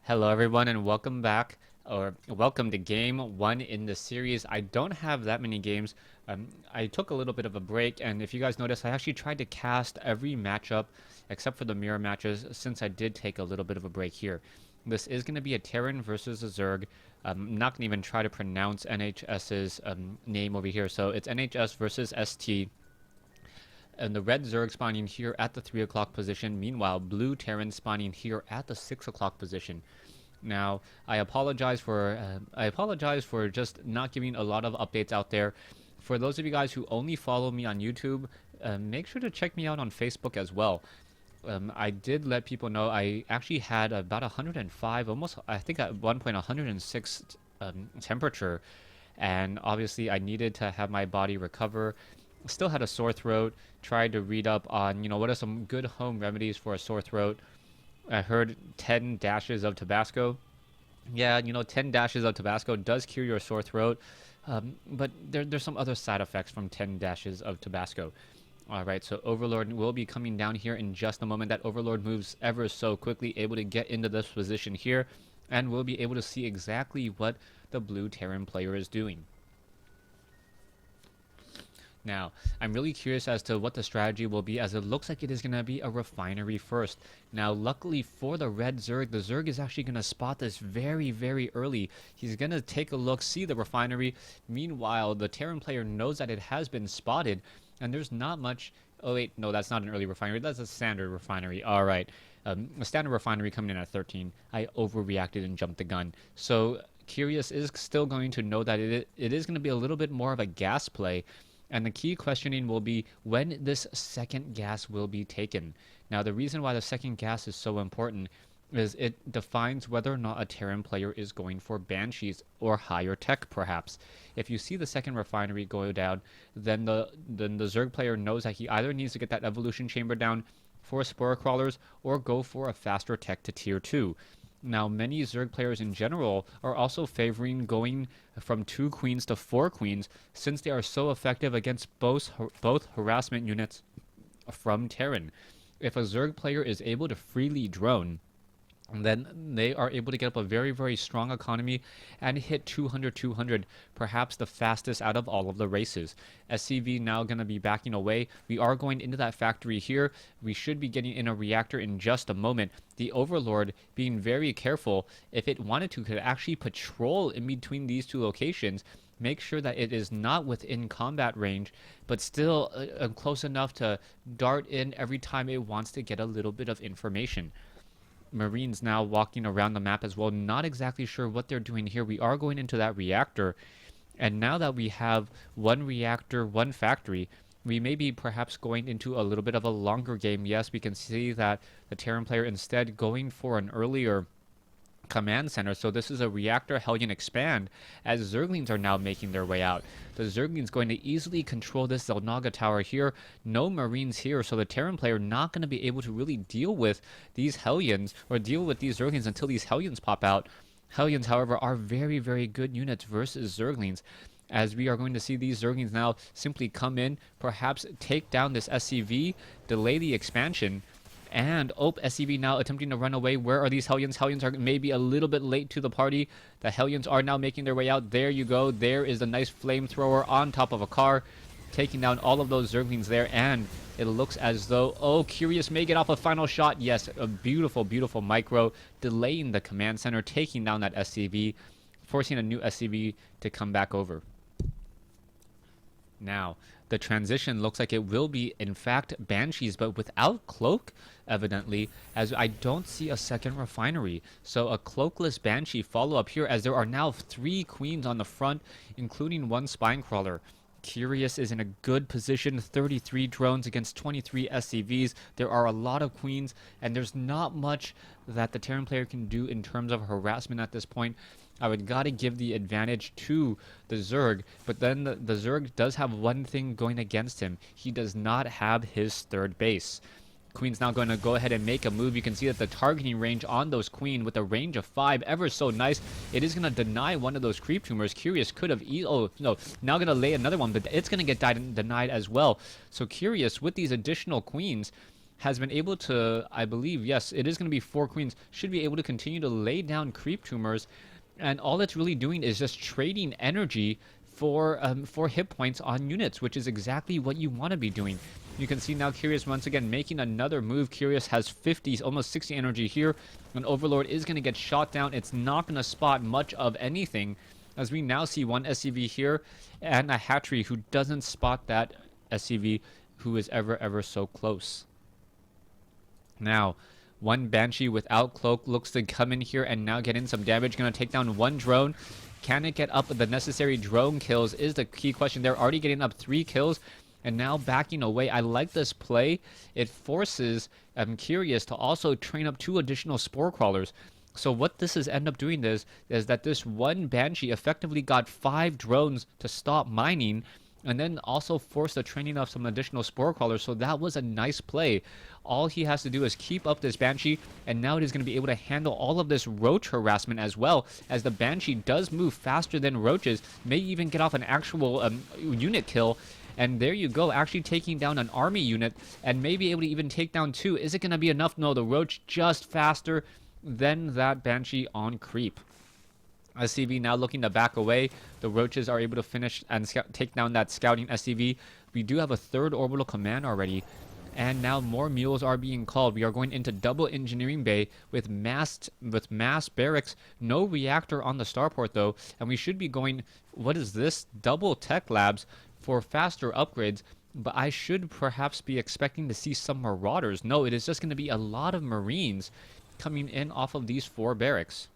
Hello everyone and welcome back, or welcome to game 1 in the series. I don't have that many games. I took a little bit of a break, and if you guys notice, I actually tried to cast every matchup except for the mirror matches since I did take a little bit of a break here. This is going to be a Terran versus a Zerg. I'm not going to even try to pronounce NHS's name over here, so it's NHS versus ST. And the red Zerg spawning here at the 3 o'clock position. Meanwhile, blue Terran spawning here at the 6 o'clock position. Now, I apologize for just not giving a lot of updates out there. For those of you guys who only follow me on YouTube, make sure to check me out on Facebook as well. I did let people know I actually had about 105, almost I think at one point 106 temperature, and obviously I needed to have my body recover. Still had a sore throat. Tried to read up on, what are some good home remedies for a sore throat. I heard 10 dashes of Tabasco. Yeah, 10 dashes of Tabasco does cure your sore throat. But there's some other side effects from 10 dashes of Tabasco. Alright, so Overlord will be coming down here in just a moment. That Overlord moves ever so quickly, able to get into this position here. And we'll be able to see exactly what the blue Terran player is doing. Now, I'm really curious as to what the strategy will be, as it looks like it is going to be a refinery first. Now, luckily for the red Zerg, the Zerg is actually going to spot this very, very early. He's going to take a look, see the refinery. Meanwhile, the Terran player knows that it has been spotted, and there's not much... Oh, wait, no, that's not an early refinery. That's a standard refinery. All right. A standard refinery coming in at 13. I overreacted and jumped the gun. So, Curious is still going to know that it is going to be a little bit more of a gas play. And the key questioning will be when this second gas will be taken. Now, the reason why the second gas is so important is it defines whether or not a Terran player is going for Banshees or higher tech, perhaps. If you see the second refinery go down, then the Zerg player knows that he either needs to get that evolution chamber down for Spore Crawlers or go for a faster tech to tier 2. Now, many Zerg players in general are also favoring going from 2 queens to 4 queens, since they are so effective against both harassment units from Terran. If a Zerg player is able to freely drone, then they are able to get up a very, very strong economy and hit 200, perhaps the fastest out of all of the races. SCV now going to be backing away. We are going into that factory here. We should be getting in a reactor in just a moment. The Overlord being very careful. If it wanted to, could actually patrol in between these two locations. Make sure that it is not within combat range, but still close enough to dart in every time it wants to get a little bit of information. Marines now walking around the map as well, not exactly sure what they're doing here. We are going into that reactor, and now that we have one reactor, one factory, we may be perhaps going into a little bit of a longer game. Yes, we can see that the Terran player instead going for an earlier command center. So this is a reactor Hellion expand, as Zerglings are now making their way out. The Zerglings going to easily control this Zelnaga tower here. No Marines here, so the Terran player not going to be able to really deal with these Hellions or deal with these Zerglings until these Hellions pop out. Hellions, however, are very, very good units versus Zerglings, as we are going to see these Zerglings now simply come in, perhaps take down this SCV, delay the expansion. And SCV now attempting to run away. Where are these Hellions? Hellions are maybe a little bit late to the party. The Hellions are now making their way out. There you go. There is a nice flamethrower on top of a car, taking down all of those Zerglings there. And it looks as though, Curious may get off a final shot. Yes, a beautiful, beautiful micro, delaying the command center, taking down that SCV, forcing a new SCV to come back over. Now, the transition looks like it will be, in fact, Banshees, but without Cloak, evidently, as I don't see a second refinery. So a cloakless Banshee follow-up here, as there are now 3 queens on the front, including 1 spine crawler. Curious is in a good position, 33 drones against 23 SCVs. There are a lot of queens, and there's not much that the Terran player can do in terms of harassment at this point. I would gotta give the advantage to the Zerg, but then the Zerg does have one thing going against him. He does not have his third base. Queen's now going to go ahead and make a move. You can see that the targeting range on those Queen with a range of 5, ever so nice. It is going to deny one of those creep tumors. Curious could have... Oh, no. Now going to lay another one, but it's going to get denied as well. So Curious, with these additional Queens, has been able to, I believe, yes, it is going to be 4 queens, should be able to continue to lay down creep tumors, and all it's really doing is just trading energy for hit points on units, which is exactly what you want to be doing. You can see now Curious once again making another move. Curious has 50, almost 60 energy here. An Overlord is going to get shot down. It's not going to spot much of anything, as we now see one SCV here and a hatchery who doesn't spot that SCV who is ever so close. Now, one Banshee without cloak looks to come in here and now get in some damage. Going to take down one drone. Can it get up the necessary drone kills is the key question. They're already getting up 3 kills and now backing away. I like this play. It forces Curious to also train up 2 additional Spore Crawlers. So what this is end up doing is that this one Banshee effectively got 5 drones to stop mining, and then also force the training of some additional Spore Crawlers. So that was a nice play. All he has to do is keep up this Banshee, and now it is going to be able to handle all of this Roach harassment as well, as the Banshee does move faster than Roaches, may even get off an actual unit kill. And there you go, actually taking down an army unit, and may be able to even take down 2. Is it going to be enough? No, the Roach just faster than that Banshee on creep. SCV now looking to back away. The Roaches are able to finish and take down that scouting SCV. We do have a 3rd orbital command already. And now more mules are being called. We are going into double engineering bay with mass barracks. No reactor on the starport though. And we should be going, what is this? Double tech labs for faster upgrades. But I should perhaps be expecting to see some Marauders. No, it is just going to be a lot of Marines coming in off of these 4 barracks.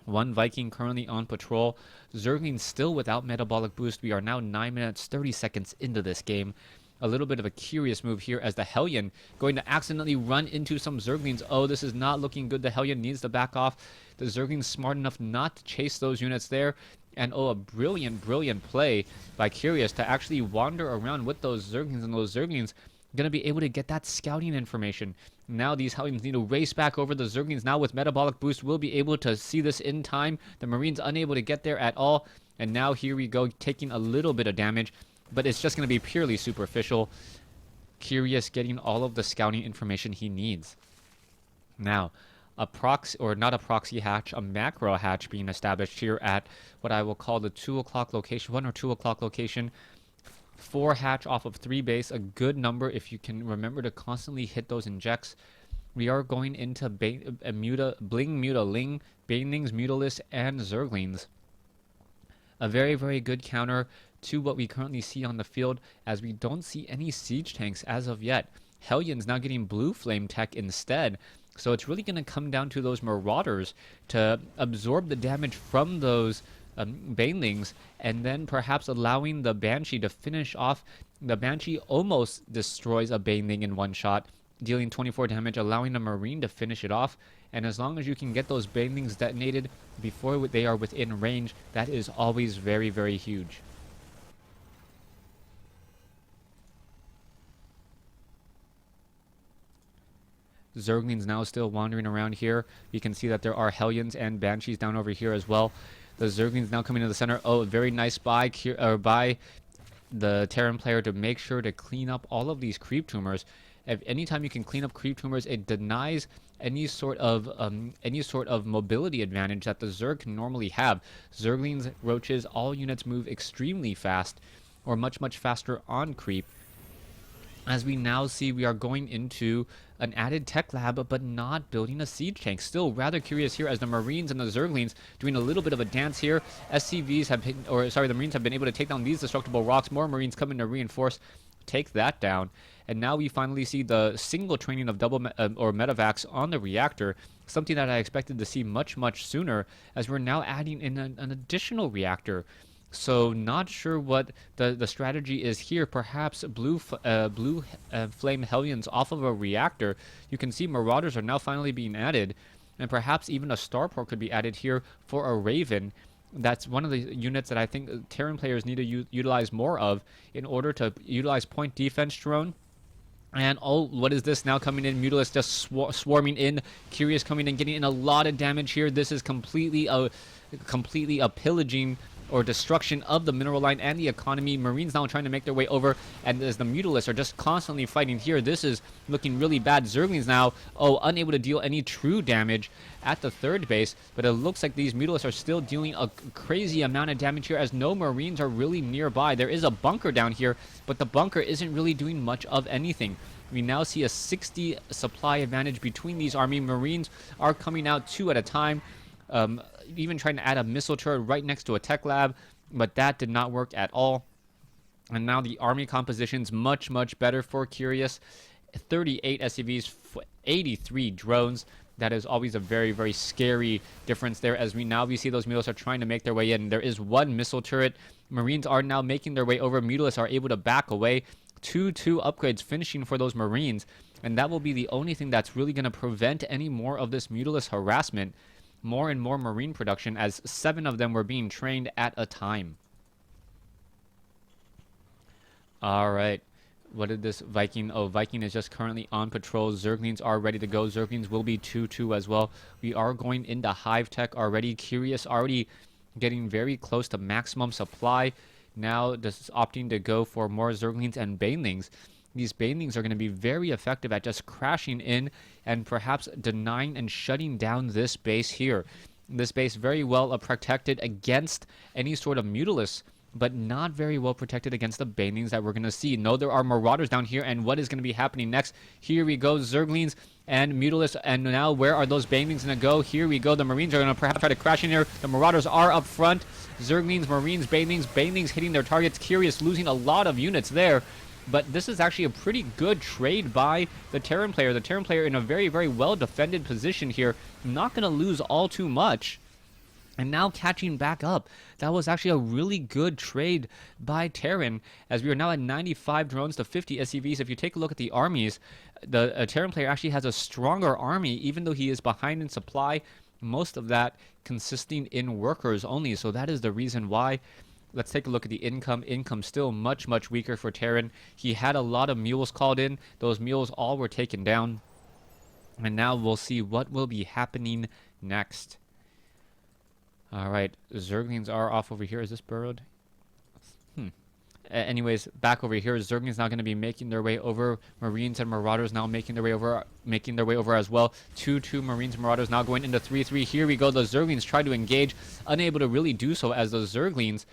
One Viking currently on patrol. Zerglings still without metabolic boost. We are now 9 minutes 30 seconds into this game. A little bit of a curious move here as the Hellion going to accidentally run into some Zerglings. Oh, this is not looking good. The Hellion needs to back off. The Zerglings smart enough not to chase those units there. And oh, a brilliant play by Curious to actually wander around with those Zerglings, and those Zerglings going to be able to get that scouting information. Now these Hellions need to race back over the Zerglings. Now with metabolic boost, we'll be able to see this in time. The Marines unable to get there at all. And now here we go, taking a little bit of damage, but it's just going to be purely superficial. Curious getting all of the scouting information he needs. Now, a proxy, or not a proxy hatch, a macro hatch being established here at what I will call the 2 o'clock location, 1 or 2 o'clock location. 4 hatch off of 3 base, a good number if you can remember to constantly hit those injects. We are going into Bling, Muta, Ling, Banelings, Mutalists, and Zerglings. A very good counter to what we currently see on the field, as we don't see any siege tanks as of yet. Hellions now getting blue flame tech instead. So it's really going to come down to those Marauders to absorb the damage from those Banelings, and then perhaps allowing the Banshee to finish off. The Banshee almost destroys a Baneling in one shot, dealing 24 damage, allowing a Marine to finish it off. And as long as you can get those Banelings detonated before they are within range, that is always very huge. Zerglings now still wandering around here. You can see that there are Hellions and Banshees down over here as well. The Zerglings now coming to the center. Oh, very nice by the Terran player to make sure to clean up all of these creep tumors. If anytime you can clean up creep tumors, it denies any sort of mobility advantage that the Zerg can normally have. Zerglings, Roaches, all units move extremely fast, or much faster on creep. As we now see, we are going into an added tech lab, but not building a siege tank. Still rather curious here as the Marines and the Zerglings doing a little bit of a dance here. SCVs have been, the Marines have been able to take down these destructible rocks. More Marines coming to reinforce, take that down. And now we finally see the single training of double medevacs on the reactor, something that I expected to see much sooner, as we're now adding in an additional reactor. So not sure what the strategy is here. Perhaps blue flame Hellions off of a reactor. You can see Marauders are now finally being added, and perhaps even a starport could be added here for a Raven. That's one of the units that I think Terran players need to utilize more of in order to utilize point defense drone. And oh, what is this now coming in? Mutalists just swarming in. Curious coming in, getting in a lot of damage here. This is completely a pillaging or destruction of the mineral line and the economy. Marines now trying to make their way over, and as the Mutalisks are just constantly fighting here, this is looking really bad. Zerglings now, unable to deal any true damage at the third base, but it looks like these Mutalisks are still dealing a crazy amount of damage here as no Marines are really nearby. There is a bunker down here, but the bunker isn't really doing much of anything. We now see a 60 supply advantage between these army. Marines are coming out 2 at a time, even trying to add a missile turret right next to a tech lab, but that did not work at all. And now the army composition's much, much better for Curious. 38 SCVs, 83 drones. That is always a very, very scary difference there, as we see those Mutalisks are trying to make their way in. There is one missile turret. Marines are now making their way over. Mutalisks are able to back away. 2-2 upgrades finishing for those Marines, and that will be the only thing that's really going to prevent any more of this Mutalisk harassment. More and more Marine production, as 7 of them were being trained at a time. Alright, what did this Viking? Oh, Viking is just currently on patrol. Zerglings are ready to go. Zerglings will be 2-2 as well. We are going into Hive Tech already. Curious already getting very close to maximum supply. Now just opting to go for more Zerglings and Banelings. These Banelings are going to be very effective at just crashing in and perhaps denying and shutting down this base here. This base very well protected against any sort of Mutalisks, but not very well protected against the Banelings that we're going to see. No, there are Marauders down here, and what is going to be happening next? Here we go, Zerglings and Mutalisks, and now where are those Banelings going to go? Here we go, the Marines are going to perhaps try to crash in here. The Marauders are up front. Zerglings, Marines, Banelings hitting their targets. Curious losing a lot of units there, but this is actually a pretty good trade by the Terran player. The Terran player in a very, very well-defended position here. Not going to lose all too much. And now catching back up. That was actually a really good trade by Terran, as we are now at 95 drones to 50 SCVs. If you take a look at the armies, the Terran player actually has a stronger army, even though he is behind in supply. Most of that consisting in workers only, so that is the reason why. Let's take a look at the income. Income still much, much weaker for Terran. He had a lot of mules called in. Those mules all were taken down. And now we'll see what will be happening next. Alright, Zerglings are off over here. Is this burrowed? Anyways, back over here, Zerglings now going to be making their way over. Marines and Marauders now making their way over as well. 2-2 Marines and Marauders now going into 3-3. Here we go. The Zerglings try to engage, unable to really do so, as the Zerglings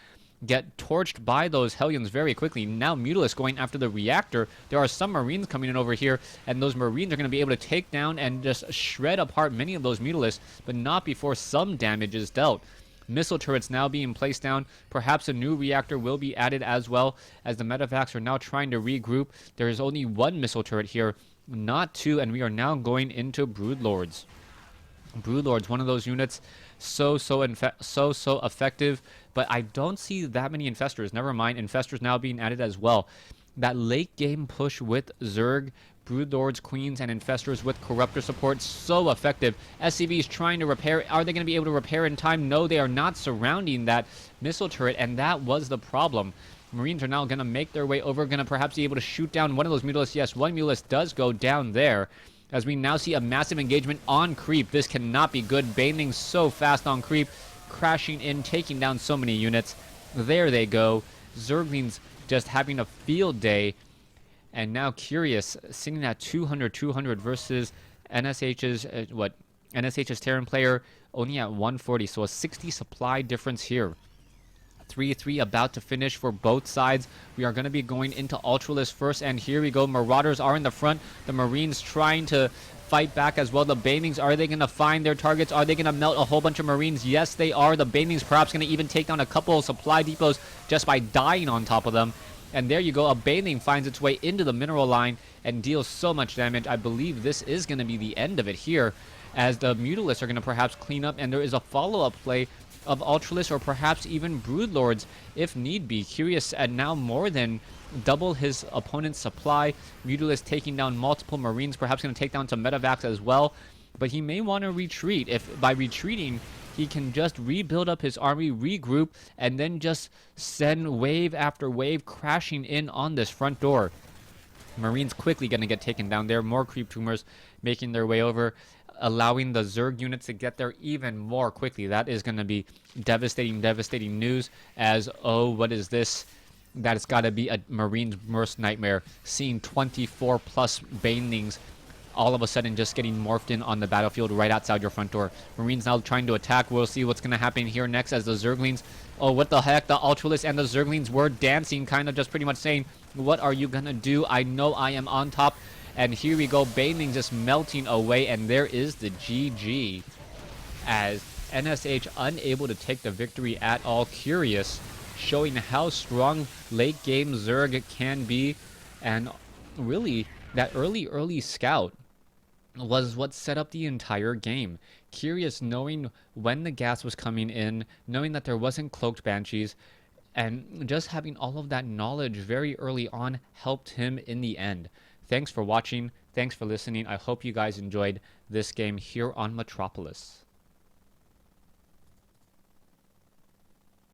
get torched by those Hellions very quickly. Now Mutalisks going after the reactor. There are some Marines coming in over here, and those Marines are going to be able to take down and just shred apart many of those Mutalisks, but not before some damage is dealt. Missile turrets now being placed down. Perhaps a new reactor will be added as well, as the medevacs are now trying to regroup. There is only one missile turret here, not two, and we are now going into Broodlords. Broodlords, one of those units, so effective, but I don't see that many Infestors. Never mind, Infestors now being added as well. That late game push with Zerg, Broodlords, Queens, and Infestors with Corruptor support, so effective. SCVs trying to repair. Are they going to be able to repair in time? No, they are not surrounding that missile turret, and that was the problem. Marines are now going to make their way over, going to perhaps be able to shoot down one of those Mutalisks. Yes, one Mutalisk does go down there, as we now see a massive engagement on creep. This cannot be good. Baneling so fast on creep, crashing in, taking down so many units. There they go. Zerglings just having a field day. And now Curious sitting at 200 versus NSH's NSH's Terran player only at 140, so a 60 supply difference here. 3-3 about to finish for both sides. We are going to be going into Ultralisk first, and here we go. Marauders are in the front. The Marines trying to fight back as well. The Banelings, are they going to find their targets? Are they going to melt a whole bunch of Marines? Yes, they are. The Banelings perhaps going to even take down a couple of supply depots just by dying on top of them. And there you go. A Baneling finds its way into the mineral line and deals so much damage. I believe this is going to be the end of it here, as the Mutalisks are going to perhaps clean up, and there is a follow-up play of Ultralisk or perhaps even Broodlords if need be. Curious at now more than double his opponent's supply. Mutalisk taking down multiple Marines, perhaps going to take down some medevacs as well. But he may want to retreat. If by retreating he can just rebuild up his army, regroup, and then just send wave after wave crashing in on this front door. Marines quickly going to get taken down there. More creep tumors making their way over. allowing the Zerg units to get there even more quickly. That is going to be devastating, devastating news as, oh, what is this? That's got to be a Marine's worst nightmare, seeing 24 plus Banelings all of a sudden just getting morphed in on the battlefield right outside your front door. Marines now trying to attack. We'll see what's going to happen here next as the Zerglings, oh, what the heck, the Ultralists and the Zerglings were dancing, kind of just pretty much saying, what are you going to do? I know I am on top. And here we go, Baneling just melting away, and there is the GG as NSH unable to take the victory at all. Curious, showing how strong late game Zerg can be, and really that early scout was what set up the entire game. Curious, knowing when the gas was coming in, knowing that there wasn't cloaked banshees, and just having all of that knowledge very early on helped him in the end. Thanks for watching. Thanks for listening. I hope you guys enjoyed this game here on Metropolis.